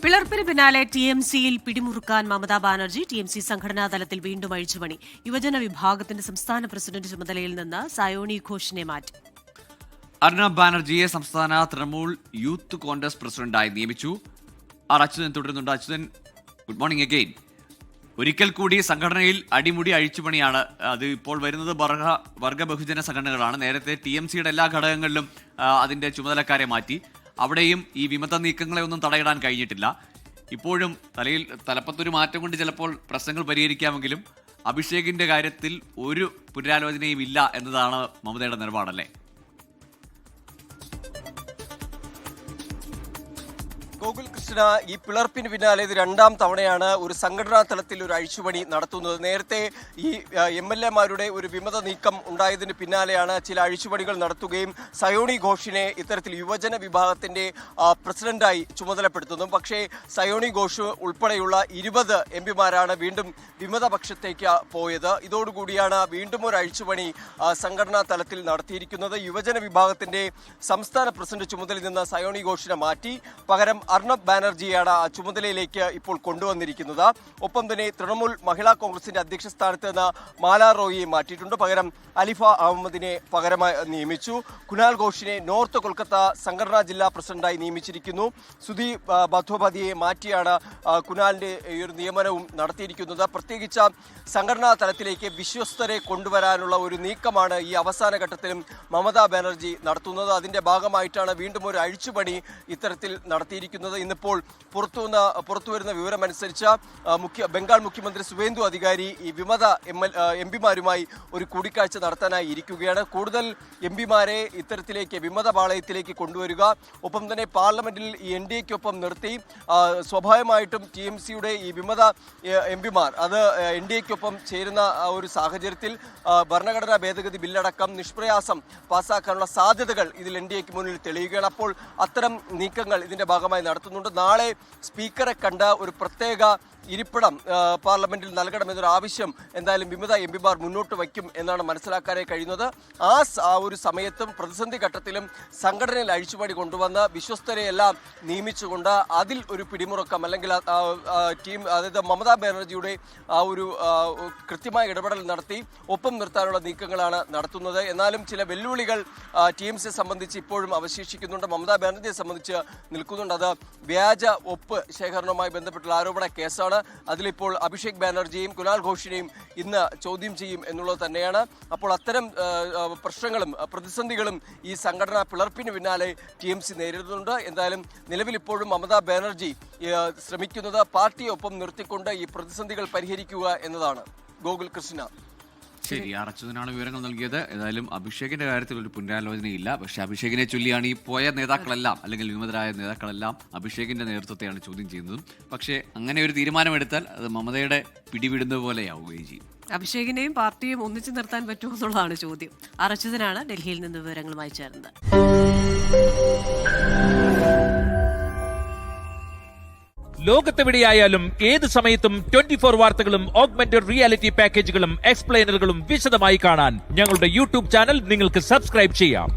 പിളർപ്പിന് പിന്നാലെ TMCയിൽ പിടിമുറുക്കാൻ മമതാ ബാനർജി. TMC സംഘടനാ തലത്തിൽ വീണ്ടും അഴിച്ചുപണി. യുവജന വിഭാഗത്തിന്റെ സംസ്ഥാന പ്രസിഡന്റ് ചുമതലയിൽ നിന്ന് സയോണി ഘോഷിനെ മാറ്റി. അർണബ് ബാനർജിയെ സംസ്ഥാന തൃണമൂൽ യൂത്ത് കോൺഗ്രസ് പ്രസിഡന്റായി നിയമിച്ചു. അച്യുതൻ തുടരുന്നുണ്ട്. Achuthan, good morning again. ഒരിക്കൽ കൂടി സംഘടനയിൽ അടിമുടി അഴിച്ചുപണിയാണ്. അത് ഇപ്പോൾ വരുന്നത് വർഗ ബഹുജന സംഘടനകളാണ്. നേരത്തെ TMCയുടെ എല്ലാ ഘടകങ്ങളിലും അതിന്റെ ചുമതലക്കാരെ മാറ്റി. അവിടെയും ഈ വിമത നീക്കങ്ങളെ ഒന്നും തടയിടാൻ കഴിഞ്ഞിട്ടില്ല. ഇപ്പോഴും തലപ്പത്തൊരു മാറ്റം കൊണ്ട് ചിലപ്പോൾ പ്രശ്നങ്ങൾ പരിഹരിക്കാമെങ്കിലും അഭിഷേകിന്റെ കാര്യത്തിൽ ഒരു പുനരാലോചനയും ഇല്ല എന്നതാണ് മമതയുടെ നിലപാടല്ലേ? ഗോകുൽ കൃഷ്ണ, ഈ പിളർപ്പിന് പിന്നാലെ ഇത് രണ്ടാം തവണയാണ് ഒരു സംഘടനാ തലത്തിൽ ഒരു അഴിച്ചുപണി നടത്തുന്നത്. നേരത്തെ ഈ MLA-മാരുടെ ഒരു വിമത നീക്കം ഉണ്ടായതിന് പിന്നാലെയാണ് ചില അഴിച്ചുപണികൾ നടത്തുകയും സയോണി ഘോഷിനെ ഇത്തരത്തിൽ യുവജന വിഭാഗത്തിന്റെ പ്രസിഡന്റായി ചുമതലപ്പെടുത്തുന്നു. പക്ഷേ സയോണി ഘോഷ് ഉൾപ്പെടെയുള്ള 20 MP-മാരാണ് വീണ്ടും വിമത പക്ഷത്തേക്ക് പോയത്. ഇതോടുകൂടിയാണ് വീണ്ടും ഒരു അഴിച്ചുപണി സംഘടനാ തലത്തിൽ നടത്തിയിരിക്കുന്നത്. യുവജന വിഭാഗത്തിന്റെ സംസ്ഥാന പ്രസിഡന്റ് ചുമതലയിൽ നിന്ന് സയോണി ഘോഷിനെ മാറ്റി പകരം അർണബ് ബാനർജിയാണ് ആ ചുമതലയിലേക്ക് ഇപ്പോൾ കൊണ്ടുവന്നിരിക്കുന്നത്. ഒപ്പം തന്നെ തൃണമൂൽ മഹിളാ കോൺഗ്രസിന്റെ അധ്യക്ഷ സ്ഥാനത്ത് നിന്ന് മാല റോയിയെ മാറ്റിയിട്ടുണ്ട്. പകരം അലിഫ അഹമ്മദിനെ പകരമായി നിയമിച്ചു. കുനാൽ ഘോഷിനെ നോർത്ത് കൊൽക്കത്ത സംഘടനാ ജില്ലാ പ്രസിഡന്റായി നിയമിച്ചിരിക്കുന്നു. സുധി ബന്ധോപാധ്യായെ മാറ്റിയാണ് കുനാലിന്റെ ഈ ഒരു നിയമനവും നടത്തിയിരിക്കുന്നത്. പ്രത്യേകിച്ച് സംഘടനാ തലത്തിലേക്ക് വിശ്വസ്തരെ കൊണ്ടുവരാനുള്ള ഒരു നീക്കമാണ് ഈ അവസാന ഘട്ടത്തിലും മമതാ ബാനർജി നടത്തുന്നത്. അതിന്റെ ഭാഗമായിട്ടാണ് വീണ്ടും ഒരു അഴിച്ചുപണി ഇത്തരത്തിൽ നടത്തിയിരിക്കുന്നത്. ഇന്നിപ്പോൾ പുറത്തുവരുന്ന വിവരമനുസരിച്ച് ബംഗാൾ മുഖ്യമന്ത്രി സുവേന്ദു അധികാരി ഈ വിമത MP-മാരുമായി ഒരു കൂടിക്കാഴ്ച നടത്താനായി ഇരിക്കുകയാണ്. കൂടുതൽ MP-മാരെ ഇത്തരത്തിലേക്ക് വിമത പാളയത്തിലേക്ക് കൊണ്ടുവരിക, ഒപ്പം തന്നെ പാർലമെന്റിൽ ഈ NDA-ക്കൊപ്പം നിർത്തി സ്വാഭാവികമായിട്ടും TMCയുടെ ഈ വിമത MP-മാർ അത് NDA-ക്കൊപ്പം ചേരുന്ന ഒരു സാഹചര്യത്തിൽ ഭരണഘടനാ ഭേദഗതി ബില്ലടക്കം നിഷ്പ്രയാസം പാസ്സാക്കാനുള്ള സാധ്യതകൾ ഇതിൽ NDA-ക്ക് മുന്നിൽ തെളിയുകയാണ്. അപ്പോൾ അത്തരം നീക്കങ്ങൾ ഇതിന്റെ ഭാഗമായി നടത്തുന്നുണ്ട്. നാളെ സ്പീക്കറെ കണ്ട ഒരു പ്രത്യേക ഇരിപ്പിടം പാർലമെന്റിൽ നൽകണമെന്നൊരു ആവശ്യം എന്തായാലും വിമത MP-മാർ മുന്നോട്ട് വയ്ക്കും എന്നാണ് മനസ്സിലാക്കാനേ കഴിയുന്നത്. ആ ഒരു സമയത്തും പ്രതിസന്ധി ഘട്ടത്തിലും സംഘടനയിൽ അഴിച്ചുപണി കൊണ്ടുവന്ന് വിശ്വസ്തരെയെല്ലാം നിയമിച്ചുകൊണ്ട് അതിൽ ഒരു പിടിമുറുക്കം അല്ലെങ്കിൽ അതായത് മമതാ ബാനർജിയുടെ ആ ഒരു കൃത്യമായ ഇടപെടൽ നടത്തി ഒപ്പം നിർത്താനുള്ള നീക്കങ്ങളാണ് നടത്തുന്നത്. എന്നാലും ചില വെല്ലുവിളികൾ TMCയെ സംബന്ധിച്ച് ഇപ്പോഴും അവശേഷിക്കുന്നുണ്ട്. മമതാ ബാനർജിയെ സംബന്ധിച്ച് നിൽക്കുന്നുണ്ട്. അത് വ്യാജ ഒപ്പ് ശേഖരണവുമായി ബന്ധപ്പെട്ടുള്ള ആരോപണ കേസാണ്. അതിലിപ്പോൾ അഭിഷേക് ബാനർജിയെയും കുനാൽ ഘോഷിനെയും ഇന്ന് ചോദ്യം ചെയ്യും എന്നുള്ളത് തന്നെയാണ്. അപ്പോൾ അത്തരം പ്രശ്നങ്ങളും പ്രതിസന്ധികളും ഈ സംഘടനാ പിളർപ്പിന് പിന്നാലെ TMC നേരിടുന്നുണ്ട്. എന്തായാലും നിലവിൽ ഇപ്പോഴും മമതാ ബാനർജി ശ്രമിക്കുന്നത് പാർട്ടിയൊപ്പം നിർത്തിക്കൊണ്ട് ഈ പ്രതിസന്ധികൾ പരിഹരിക്കുക എന്നതാണ്. ഗോകുൽ കൃഷ്ണ. ശരി, അച്യുതനാണ് വിവരങ്ങൾ നൽകിയത്. ഏതായാലും അഭിഷേകിന്റെ കാര്യത്തിൽ ഒരു പുനരാലോചനയില്ല. പക്ഷെ അഭിഷേകിനെ ചൊല്ലിയാണ് ഈ പോയ നേതാക്കളെല്ലാം അല്ലെങ്കിൽ വിമതരായ നേതാക്കളെല്ലാം അഭിഷേകിന്റെ നേതൃത്വത്തെയാണ് ചോദ്യം ചെയ്യുന്നതും. പക്ഷേ അങ്ങനെ ഒരു തീരുമാനമെടുത്താൽ അത് മമതയുടെ പിടിവിടുന്നത് പോലെയാവുകയും ചെയ്യും. അഭിഷേകിനെയും പാർട്ടിയും ഒന്നിച്ചു നിർത്താൻ പറ്റുമോ എന്നുള്ളതാണ് ചോദ്യം. അച്യുതനാണ് ഡൽഹിയിൽ നിന്ന് വിവരങ്ങളുമായി ചേർന്നത്. ലോകത്തെവിടെയായാലും ഏത് സമയത്തും 24 വാർത്തകളും ഓഗ്മെന്റഡ് റിയാലിറ്റി പാക്കേജുകളും എക്സ്പ്ലെയിനറുകളും വിശദമായി കാണാൻ ഞങ്ങളുടെ YouTube ചാനൽ നിങ്ങൾക്ക് സബ്സ്ക്രൈബ് ചെയ്യാം.